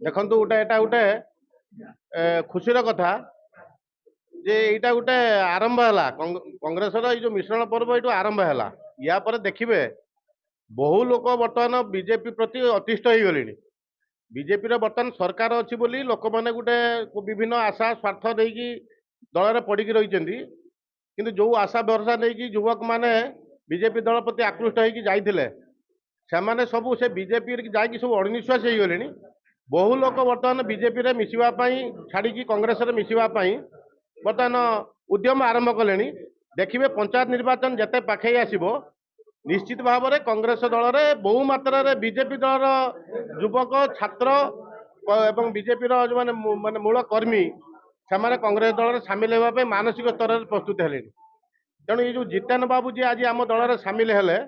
देखो गोटे एटा गोटे खुशीर कथा जे यहाँ गोटे आरंभ है कांग्रेस जो मिश्रण पर्व ये आरंभ है या पर देखिए बहु लोक बर्तमान बीजेपी प्रति अतिष्ठ हो गले बीजेपी बर्तमान सरकार अच्छी बोली लोक मैंने गोटे विभिन्न आशा स्वार्थ नहीं दल में पड़ी रही किंतु जो आशा भरसा नहीं युवक मैंने बीजेपी दल प्रति आकृष्ट होते सबू से बीजेपी जाकि सब अनिश्वास हो गले बहु लोक बर्तमान बीजेपी रे मिसिवाई छाड़ी कांग्रेस रे मिसिवाई बर्तमान उद्यम आरंभ कले देखिए पंचायत निर्वाचन जिते पाखे आसो निश्चित भाव में कांग्रेस दल में बहु मात्रा रे बीजेपी दल युवक छात्र एवं बीजेपी जो माने मूल कर्मी से कांग्रेस दल में सामिल होगा मानसिक स्तर में प्रस्तुत है तेणु ये जो जितेन बाबू जी आज आम दल में सामिल है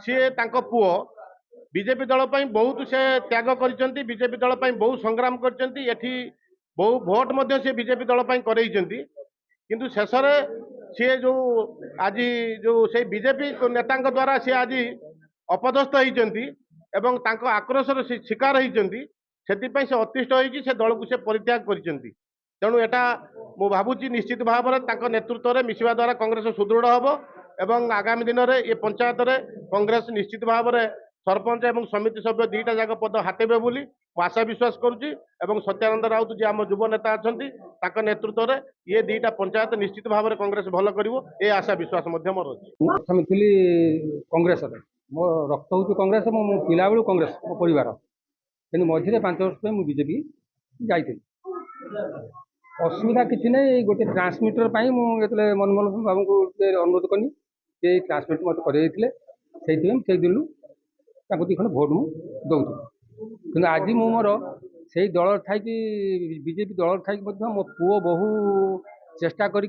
सी पुओ बीजेपी दल बहुत से त्याग कर बीजेपी दल बहुत संग्राम कर बहु भोट से बीजेपी दल किंतु शेष सी जो आज जो से बीजेपी नेता द्वारा सी आज अपदस्थ होती आक्रोश शिकार होती से अतिष्ठ हो दल को से परित्याग कर तेणु यहाँ मु भावुची निश्चित भाव में नेतृत्व में मिसिवा द्वारा कांग्रेस सुदृढ़ हम एवं आगामी दिन में ये पंचायत रे कांग्रेस निश्चित भाव में सरपंच एवं समिति सभ्य दुईटा जाक पद हातेबे बोली आशा विश्वास करुच्ची एवं सत्यानंद राउत जी आम युव नेता अच्छा नेतृत्व में ये दुईटा पंचायत निश्चित भाव में कांग्रेस भल कर आशा विश्वास मोर अच्छी प्रथम थी कांग्रेस मो रक्त हूँ कांग्रेस मो पिला बेलू कांग्रेस मो परिवार कि मझे 5 वर्ष पे बीजेपी जाइए असुविधा किसी नहीं गोटे ट्रांसमिटर मुझे मनमोहन बाबू को अनुरोध कनी ये ट्रांसमिटर मत कर दिन खंड भोट मुझे दौर कि आज मोर से दल थी बीजेपी दल थी मो पुओ बहु चेष्टा करी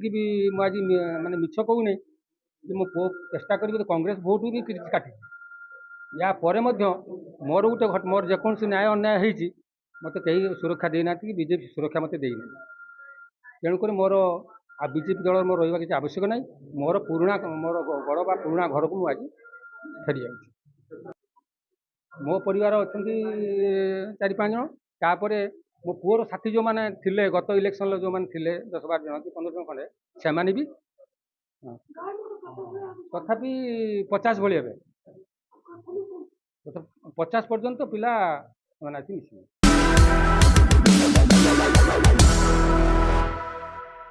आज माने मिछ कहूनी मो पुओ चेष्टा करी कांग्रेस भोट भी काटे या पर मोर गोटे मोर जेकोसी न्याय अन्याय होती मत कहीं सुरक्षा देना कि बीजेपी सुरक्षा मत देना तेणुक मोर बीजेपी दल मोर रहा किसी आवश्यक ना मोर पुराणा मोर बड़ बा पुराणा घर को मुझे फेरी जाऊँ मो परिवार अच्छा 4-5 जन तापर मो पुअर साथी जो मैंने थिले गत इलेक्शन जो मैंने थिले 10-12 जन कि 15 जन खंडे से भी तथापि 50 भाई हे 50 पर्यंत पिला मिसिए।